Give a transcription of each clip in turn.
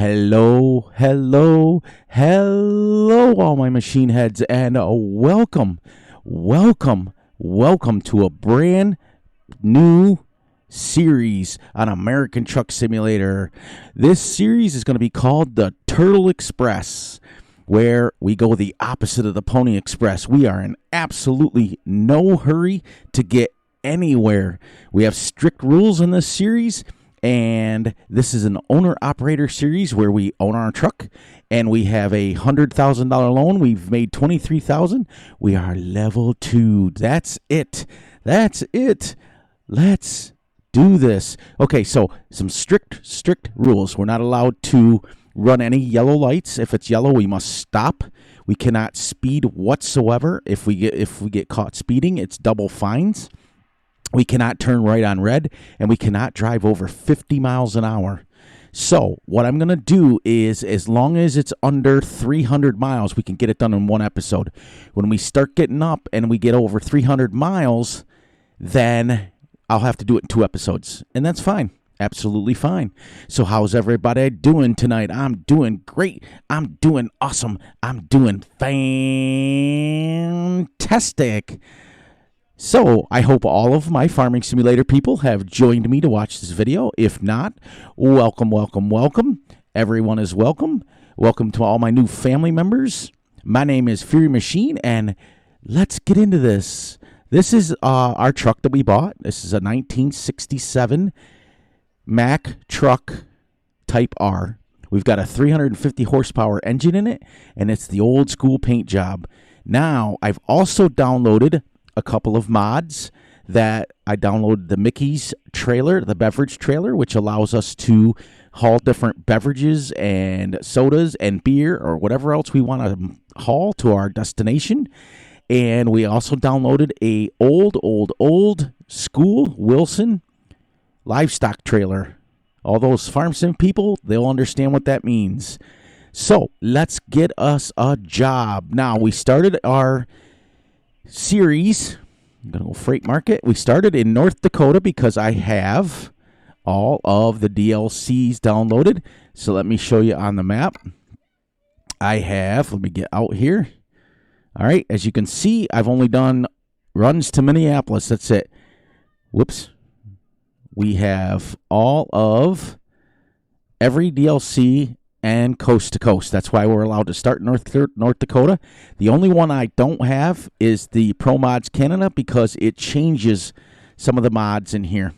Hello, hello, hello, all my machine heads, and welcome to a brand new series on American Truck Simulator. This series is going to be called the Turtle Express, where we go the opposite of the Pony Express. We are in absolutely no hurry to get anywhere. We have strict rules in this series, and this is an owner-operator series where we own our truck, and we have a $100,000 loan. We've made $23,000. We are level 2. That's it. Let's do this. Okay, so some strict rules. We're not allowed to run any yellow lights. If it's yellow, we must stop. We cannot speed whatsoever. If we get caught speeding, it's double fines. We cannot turn right on red, and we cannot drive over 50 miles an hour. So what I'm going to do is, as long as it's under 300 miles, we can get it done in one episode. When we start getting up and we get over 300 miles, then I'll have to do it in 2 episodes, and that's fine. Absolutely fine. So how's everybody doing tonight? I'm doing great. I'm doing awesome. I'm doing fantastic. So I hope all of my Farming Simulator people have joined me to watch this video. If not, welcome. Everyone is welcome. Welcome to all my new family members. My name is Fury Machine, and let's get into this. This is our truck that we bought. This is a 1967 Mack truck Type R. We've got a 350 horsepower engine in it, and it's the old school paint job. Now, I've also downloaded a couple of mods. That I downloaded the Mickey's trailer, the beverage trailer, which allows us to haul different beverages and sodas and beer or whatever else we want to haul to our destination. And we also downloaded a old school Wilson livestock trailer. All those farm sim people, they'll understand what that means. So let's get us a job. Now, we started our series. I'm going to go freight market. We started in North Dakota because I have all of the DLCs downloaded. So let me show you on the map. Let me get out here. All right, as you can see, I've only done runs to Minneapolis. That's it. Whoops. We have all of every DLC and coast to coast. That's why we're allowed to start North Dakota. The only one I don't have is the Pro Mods Canada because it changes some of the mods in here.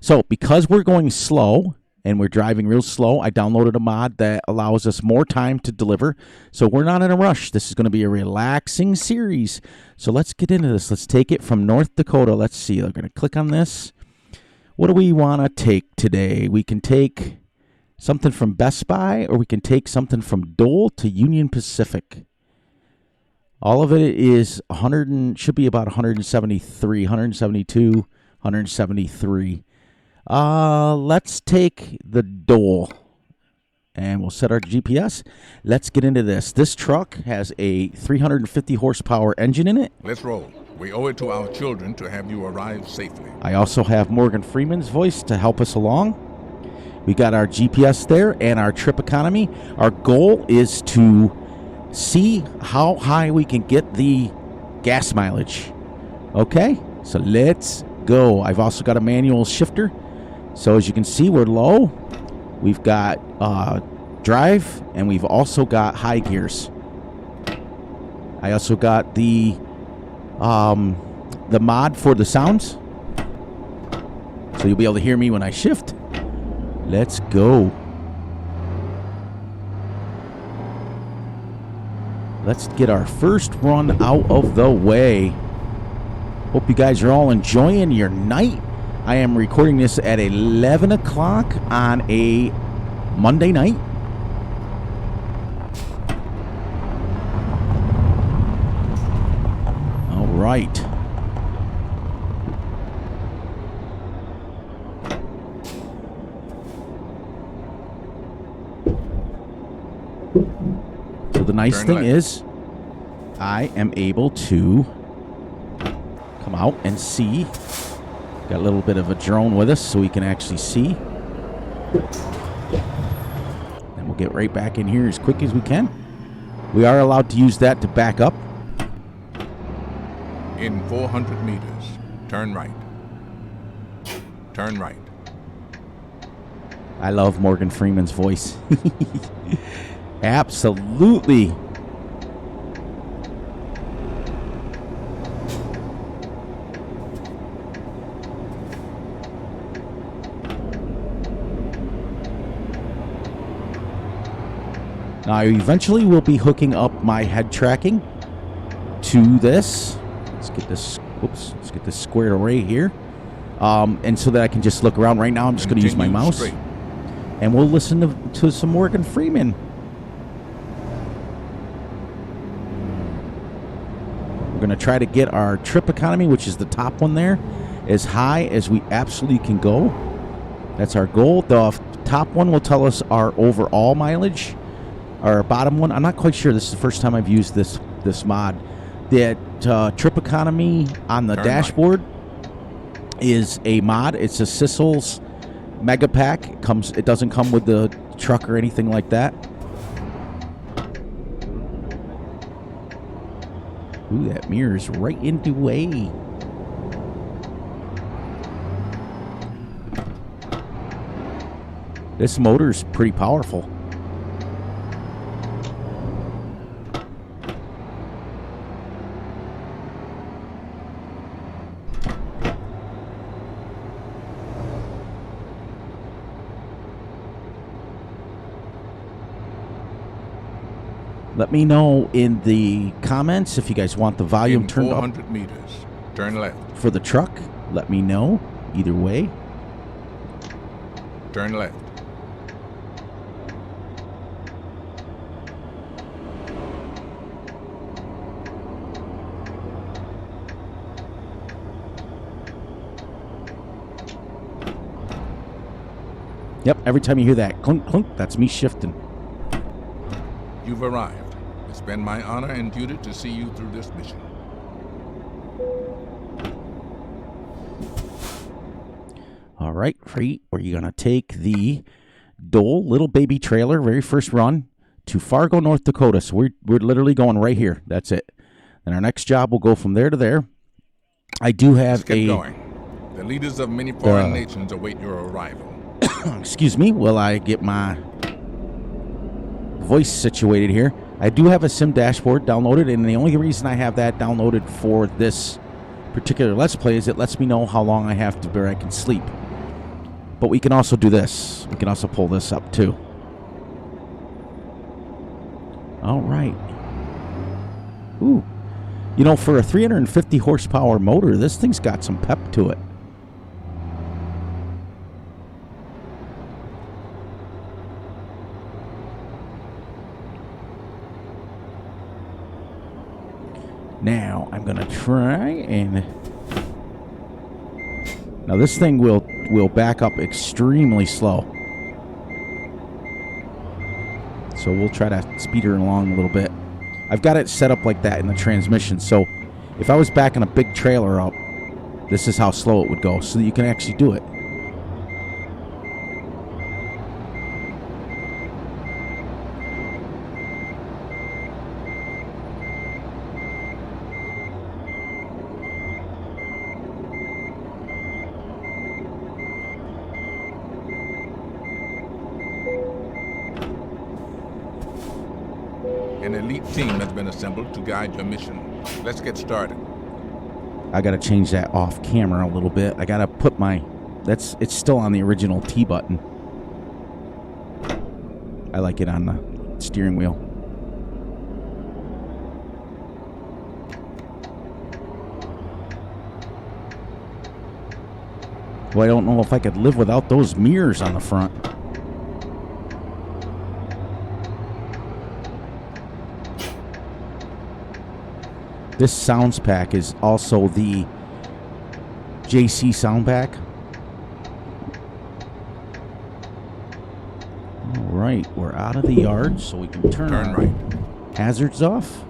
So because we're going slow and we're driving real slow, I downloaded a mod that allows us more time to deliver. So we're not in a rush. This is going to be a relaxing series. So let's get into this. Let's take it from North Dakota. Let's see. I'm going to click on this. What do we want to take today? We can take something from Best Buy, or we can take something from Dole to Union Pacific. All of it is should be about 173, 172, 173. Let's take the Dole, and we'll set our GPS. Let's get into this. This truck has a 350 horsepower engine in it. Let's roll. We owe it to our children to have you arrive safely. I also have Morgan Freeman's voice to help us along. We got our GPS there and our trip economy. Our goal is to see how high we can get the gas mileage. Okay, so let's go. I've also got a manual shifter. So as you can see, we're low. We've got drive, and we've also got high gears. I also got the mod for the sounds. So you'll be able to hear me when I shift. Let's go. Let's get our first run out of the way. Hope you guys are all enjoying your night. I am recording this at 11 o'clock on a Monday night. All right. So the nice thing is I am able to come out and see. Got a little bit of a drone with us so we can actually see. And we'll get right back in here as quick as we can. We are allowed to use that to back up. In 400 meters, turn right. Turn right. I love Morgan Freeman's voice. Absolutely. Now, eventually we'll be hooking up my head tracking to this. Let's get this. Whoops. Let's get this squared away here, and so that I can just look around. Right now, I'm just going to use my mouse, straight. And we'll listen to some Morgan Freeman. We're going to try to get our trip economy, which is the top one there, as high as we absolutely can go. That's our goal. The top one will tell us our overall mileage. Our bottom one, I'm not quite sure. This is the first time I've used this mod. That trip economy on the dashboard is a mod. It's a Sissel's Mega Pack. It doesn't come with the truck or anything like that. Ooh, that mirror's right in the way. This motor's pretty powerful. Let me know in the comments if you guys want the volume turned up. 400 meters, turn left. For the truck, let me know. Either way. Turn left. Yep, every time you hear that clunk, clunk, that's me shifting. You've arrived. It's been my honor and duty to see you through this mission. All right, Crete, we're going to take the Dole little baby trailer, very first run, to Fargo, North Dakota. So we're literally going right here. That's it. Then our next job will go from there to there. I do have Let's get going. The leaders of many foreign nations await your arrival. Excuse me, while I get my voice situated here. I do have a sim dashboard downloaded, and the only reason I have that downloaded for this particular Let's Play is it lets me know how long I have to where I can sleep. But we can also do this. We can also pull this up too. All right. Ooh. You know, for a 350 horsepower motor, this thing's got some pep to it. Now, I'm going to try and... Now, this thing will back up extremely slow. So we'll try to speed her along a little bit. I've got it set up like that in the transmission. So if I was backing a big trailer up, this is how slow it would go so that you can actually do it. An elite team has been assembled to guide your mission. Let's get started. I got to change that off camera a little bit. I got to put my... It's still on the original T button. I like it on the steering wheel. Well, I don't know if I could live without those mirrors on the front. This sounds pack is also the JC sound pack. All right, we're out of the yard, so we can turn our right. hazards off.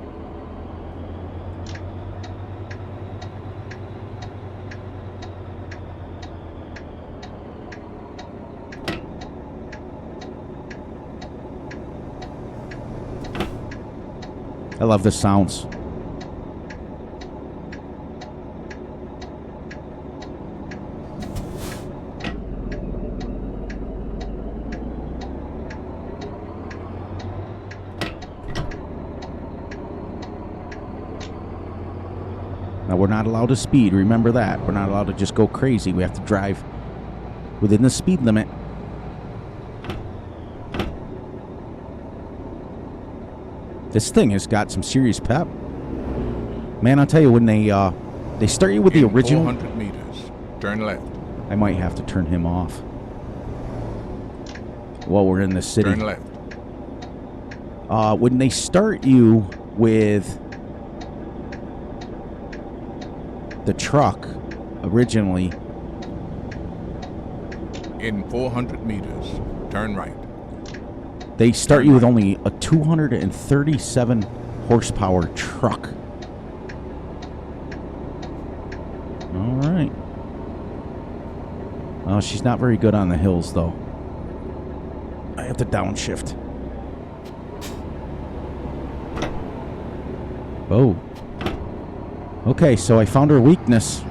I love the sounds. Now, we're not allowed to speed. Remember that. We're not allowed to just go crazy. We have to drive within the speed limit. This thing has got some serious pep. Man, I'll tell you, when they start you with the original... 400 meters, turn left. I might have to turn him off while we're in the city. Turn left. When they start you with the truck originally, In 400 meters, turn right. they start you with only a 237 horsepower truck. All right. Oh, she's not very good on the hills, though. I have to downshift. Oh. Okay, so I found her weakness.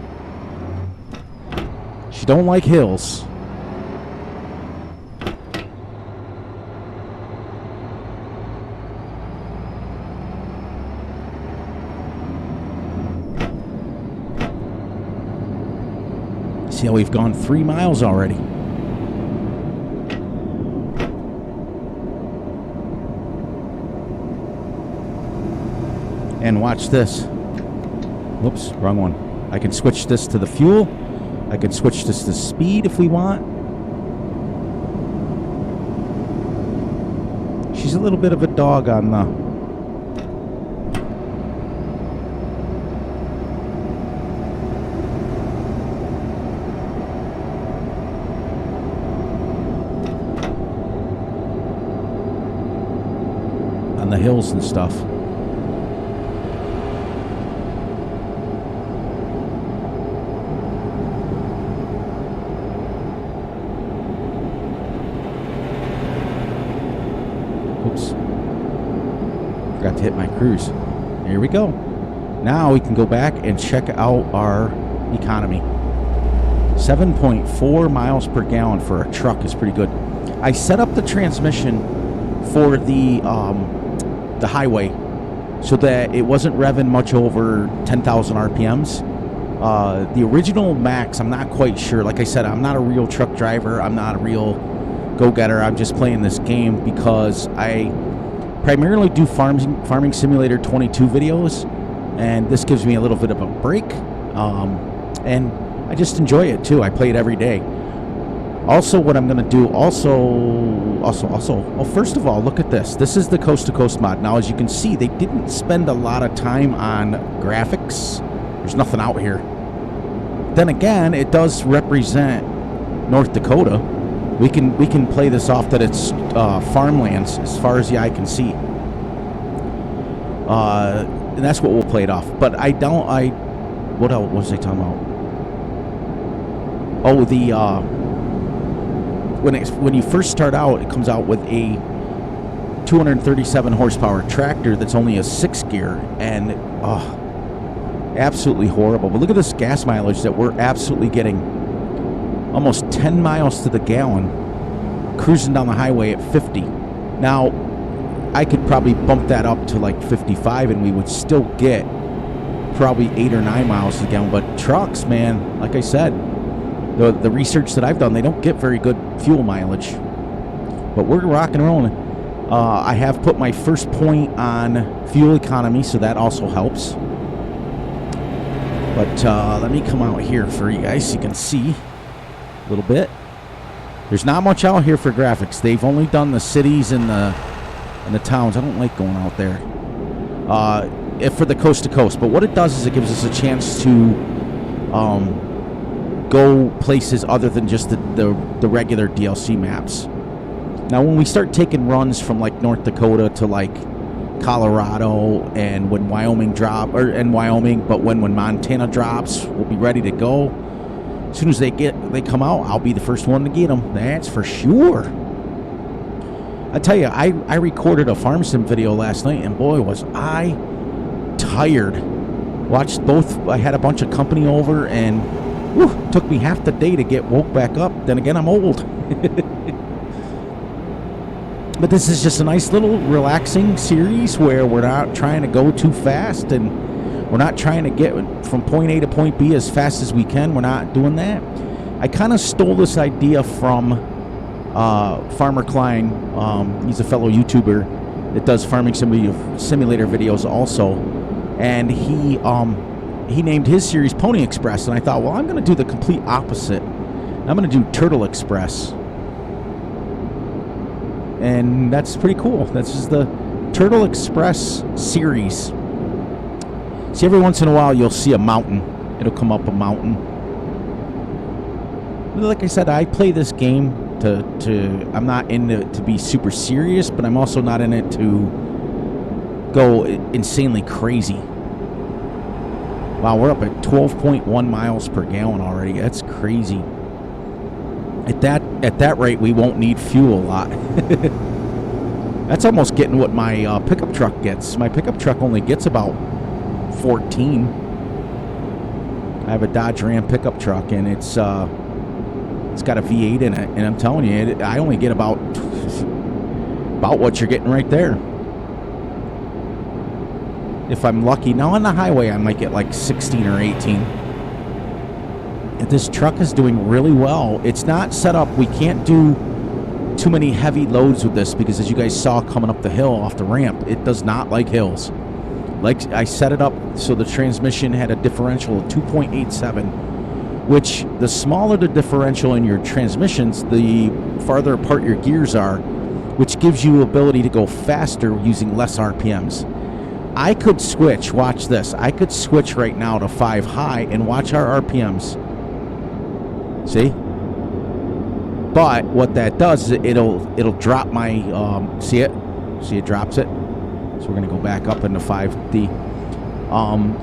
She don't like hills. See how we've gone 3 miles already. And watch this. Whoops, wrong one. I can switch this to the fuel. I can switch this to speed if we want. She's a little bit of a dog on the... on the hills and stuff. Oops. Forgot to hit my cruise. Here we go. Now we can go back and check out our economy. 7.4 miles per gallon for a truck is pretty good. I set up the transmission for the highway so that it wasn't revving much over 10,000 RPMs. The original max, I'm not quite sure. Like I said, I'm not a real truck driver. I'm not a real go-getter. I'm just playing this game because I primarily do Farming Simulator 22 videos, and this gives me a little bit of a break. And I just enjoy it too. I play it every day. Also, what I'm going to do, first of all, look at this. This is the Coast to Coast mod. Now, as you can see, they didn't spend a lot of time on graphics. There's nothing out here. Then again, it does represent North Dakota. We can play this off that it's farmlands as far as the eye can see. And that's what we'll play it off. But what else was I talking about? Oh, the when you first start out, it comes out with a 237 horsepower tractor that's only a 6-gear, and absolutely horrible. But look at this gas mileage that we're absolutely getting. Almost 10 miles to the gallon, cruising down the highway at 50. Now, I could probably bump that up to like 55, and we would still get probably 8 or 9 miles to the gallon. But trucks, man, like I said, the research that I've done, they don't get very good fuel mileage. But we're rocking and rolling. I have put my first point on fuel economy, so that also helps. But let me come out here for you guys so you can see a little bit. There's not much out here for graphics. They've only done the cities and the towns. I don't like going out there for the coast to coast. But what it does is it gives us a chance to go places other than just the regular DLC maps. Now, when we start taking runs from like North Dakota to like Colorado, and when Wyoming but when Montana drops, we'll be ready to go. As soon as they come out, I'll be the first one to get them. That's for sure. I tell you, I recorded a farm sim video last night, and boy, was I tired. Watched both. I had a bunch of company over, and took me half the day to get woke back up. Then again, I'm old. But this is just a nice little relaxing series where we're not trying to go too fast, and we're not trying to get from point A to point B as fast as we can. We're not doing that. I kind of stole this idea from Farmer Klein. He's a fellow YouTuber that does farming simulator videos also, and he named his series Pony Express, and I thought, well, I'm going to do the complete opposite. I'm going to do Turtle Express, and that's pretty cool. This is the Turtle Express series. See, every once in a while you'll see a mountain. It'll come up a mountain. Like I said, I play this game I'm not in it to be super serious, but I'm also not in it to go insanely crazy. Wow, we're up at 12.1 miles per gallon already. That's crazy. At that rate, we won't need fuel a lot. That's almost getting what my pickup truck gets. My pickup truck only gets about 14. I have a Dodge Ram pickup truck, and it's got a V8 in it, and I'm telling you, I only get about what you're getting right there. If I'm lucky. Now on the highway, I might get like 16 or 18. And this truck is doing really well. It's not set up. We can't do too many heavy loads with this because, as you guys saw coming up the hill off the ramp, it does not like hills. Like, I set it up so the transmission had a differential of 2.87, which the smaller the differential in your transmissions, the farther apart your gears are, which gives you ability to go faster using less RPMs. I could switch, watch this, I could switch right now to 5 high and watch our RPMs. See? But what that does is it'll drop my, see it? See, it drops it? So we're going to go back up into 5D.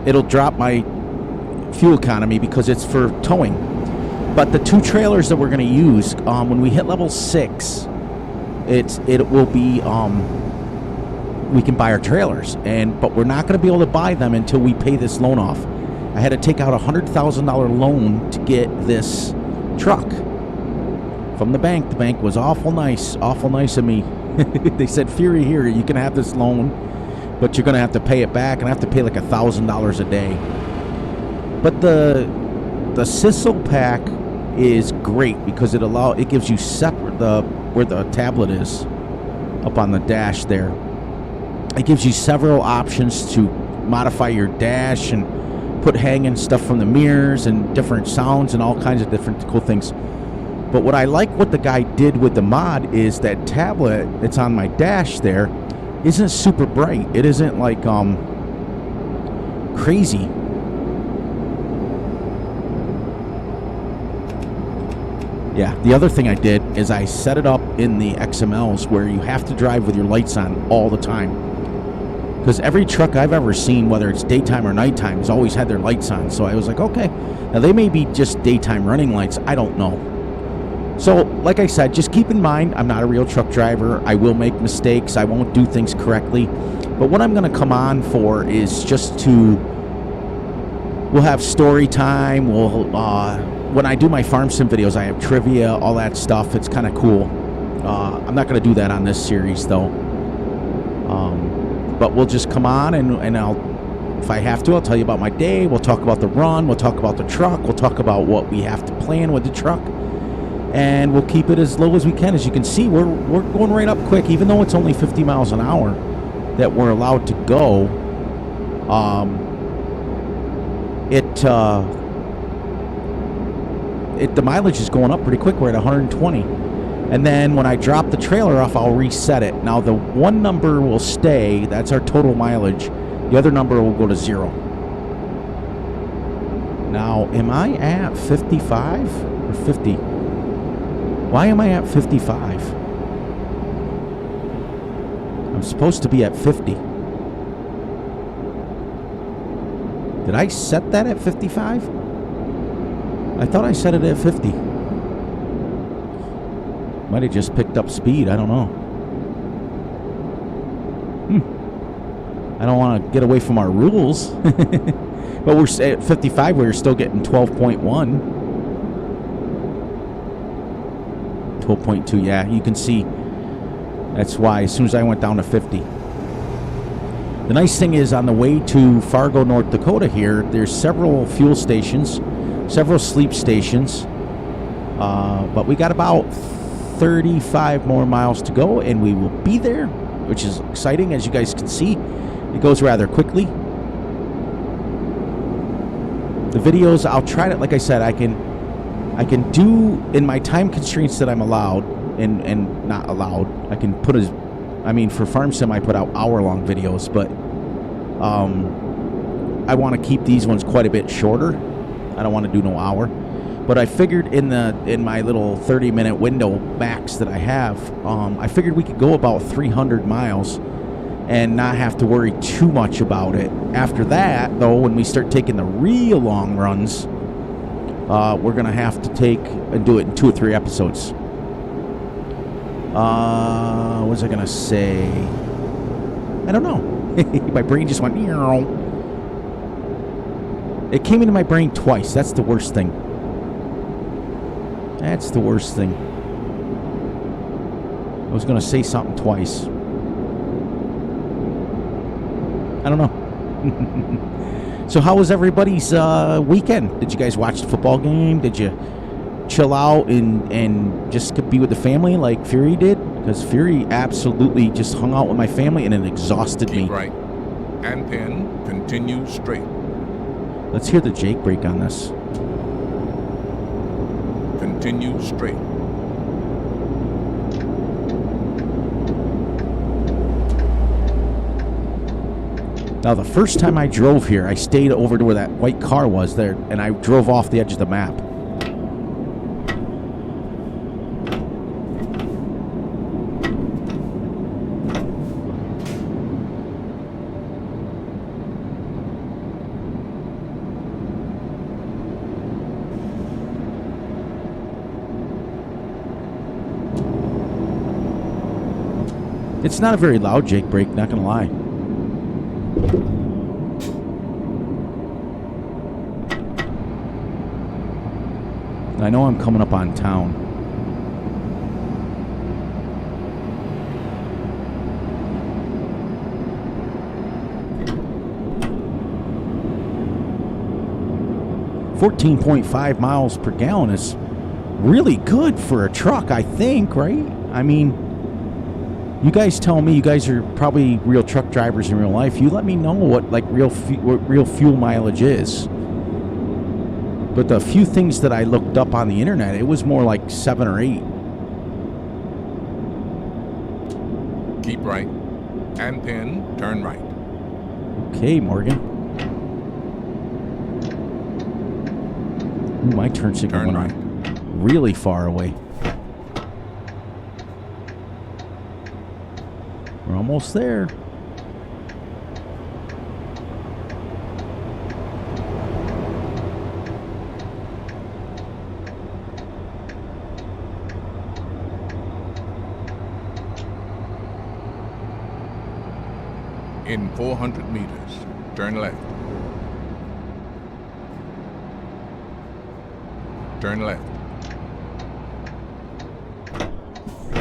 It'll drop my fuel economy because it's for towing. But the two trailers that we're going to use, when we hit level 6, it will be, we can buy our trailers, but we're not going to be able to buy them until we pay this loan off. I had to take out a $100,000 loan to get this truck from the bank. The bank was awful nice of me. They said, Fury, here, you can have this loan, but you're going to have to pay it back, and I have to pay like $1,000 a day. But the Sissel pack is great because it gives you separate where the tablet is up on the dash there. It gives you several options to modify your dash and put hanging stuff from the mirrors and different sounds and all kinds of different cool things. But what I like what the guy did with the mod is that tablet that's on my dash there isn't super bright. It isn't like crazy. Yeah, the other thing I did is I set it up in the XMLs where you have to drive with your lights on all the time. Because every truck I've ever seen, whether it's daytime or nighttime, has always had their lights on. So I was like, okay. Now, they may be just daytime running lights. I don't know. So, like I said, just keep in mind, I'm not a real truck driver. I will make mistakes. I won't do things correctly. But what I'm going to come on for is just to... We'll have story time. When I do my farm sim videos, I have trivia, all that stuff. It's kind of cool. I'm not going to do that on this series, though. But we'll just come on and if I have to, I'll tell you about my day. We'll talk about the run. We'll talk about the truck. We'll talk about what we have to plan with the truck. And we'll keep it as low as we can. As you can see, we're going right up quick, even though it's only 50 miles an hour that we're allowed to go. The mileage is going up pretty quick. We're at 120. And then when I drop the trailer off, I'll reset it. Now, the one number will stay. That's our total mileage. The other number will go to 0. Now, am I at 55 or 50? Why am I at 55? I'm supposed to be at 50. Did I set that at 55? I thought I set it at 50. Might have just picked up speed. I don't know. I don't want to get away from our rules. But we're at 55. We're still getting 12.1. 12.2, yeah. You can see that's why as soon as I went down to 50. The nice thing is on the way to Fargo, North Dakota here, there's several fuel stations, several sleep stations. But we got about 35 more miles to go, and we will be there, which is exciting. As you guys can see, it goes rather quickly. The videos, I'll try to, like I said, I can do in my time constraints that I'm allowed and not allowed. I can put for Farm Sim, I put out hour-long videos, but I want to keep these ones quite a bit shorter. I don't want to do no hour. But I figured in my little 30-minute window max that I have, I figured we could go about 300 miles and not have to worry too much about it. After that, though, when we start taking the real long runs, we're going to have to take and do it in 2 or 3 episodes. What was I going to say? I don't know. My brain just went, meow. It came into my brain twice. That's the worst thing. That's the worst thing. I was going to say something twice. I don't know. So how was everybody's weekend? Did you guys watch the football game? Did you chill out and just be with the family like Fury did? Because Fury absolutely just hung out with my family and it exhausted me. Keep right. And then continue straight. Let's hear the Jake break on this. Continue straight. Now, the first time I drove here, I stayed over to where that white car was there, and I drove off the edge of the map. It's not a very loud Jake brake, not gonna lie. I know I'm coming up on town. .5 miles per gallon is really good for a truck, I think, right? I mean, you guys tell me. You guys are probably real truck drivers in real life. You let me know what real fuel mileage is. But the few things that I looked up on the internet, it was more like 7 or 8. Keep right. And then turn right. Okay, Morgan. Ooh, my turn signal went right. Really far away. We're almost there. In 400 meters, turn left. Turn left.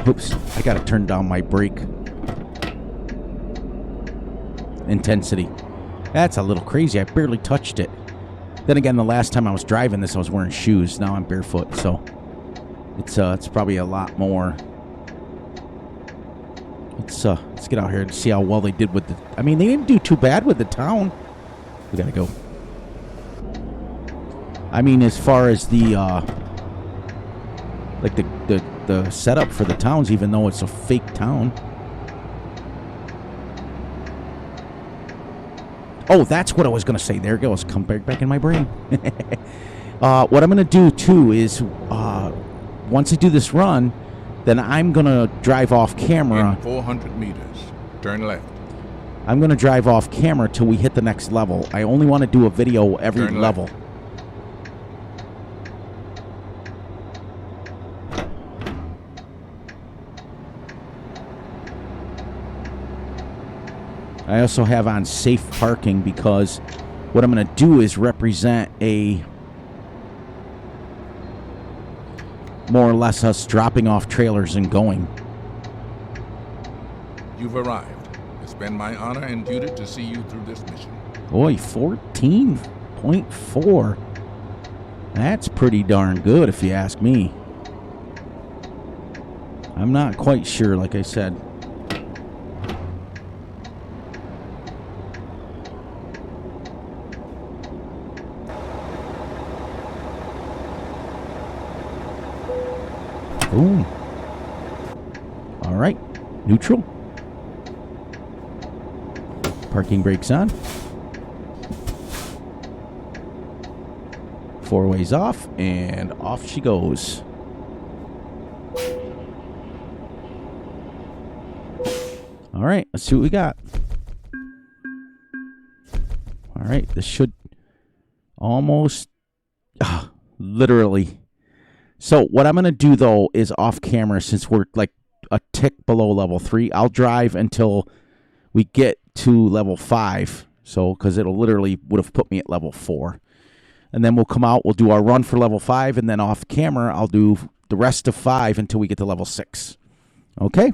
Oops, I gotta turn down my brake intensity. That's a little crazy. I barely touched it. Then again, the last time I was driving this, I was wearing shoes. Now I'm barefoot, so it's probably a lot more. Let's get out here and see how well they did with the. I mean, they didn't do too bad with the town. We gotta go. I mean, as far as the the setup for the towns, even though it's a fake town. Oh, that's what I was gonna say. There it goes. Come back in my brain. What I'm gonna do too is once I do this run, then I'm going to drive off camera. In 400 meters, turn left. I'm going to drive off camera till we hit the next level. I only want to do a video every level. I also have on safe parking because what I'm going to do is represent a more or less us dropping off trailers and going. You've arrived. It's been my honor and duty to see you through this mission. Boy, 14.4. That's pretty darn good if you ask me. I'm not quite sure, like I said. Ooh. All right. Neutral. Parking brakes on. 4 ways off, and off she goes. All right, let's see what we got. All right, this should almost, literally. So what I'm going to do, though, is off camera, since we're like a tick below level 3, I'll drive until we get to level 5. So, because it'll literally would have put me at level 4. And then we'll come out, we'll do our run for level 5, and then off camera, I'll do the rest of 5 until we get to level 6. Okay?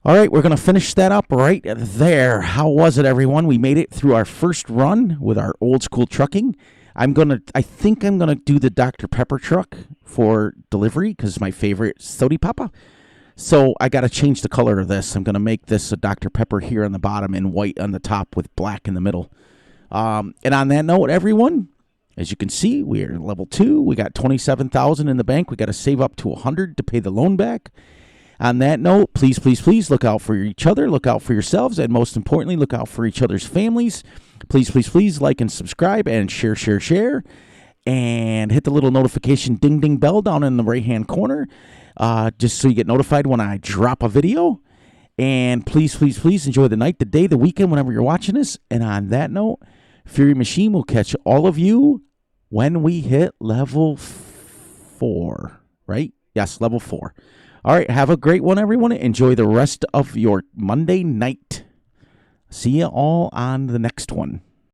All right, we're going to finish that up right there. How was it, everyone? We made it through our first run with our old school trucking. I think I'm going to do the Dr. Pepper truck for delivery because it's my favorite Sody Papa. So I got to change the color of this. I'm going to make this a Dr. Pepper here on the bottom and white on the top with black in the middle. And on that note, everyone, as you can see, we're level 2. We got $27,000 in the bank. We got to save up to $100 to pay the loan back. On that note, please, please, please look out for each other, look out for yourselves, and most importantly, look out for each other's families. Please, please, please like and subscribe and share, share, share. And hit the little notification ding, ding bell down in the right-hand corner just so you get notified when I drop a video. And please, please, please enjoy the night, the day, the weekend, whenever you're watching this. And on that note, Fury Machine will catch all of you when we hit level 4, right? Yes, level 4. All right, have a great one, everyone. Enjoy the rest of your Monday night. See you all on the next one.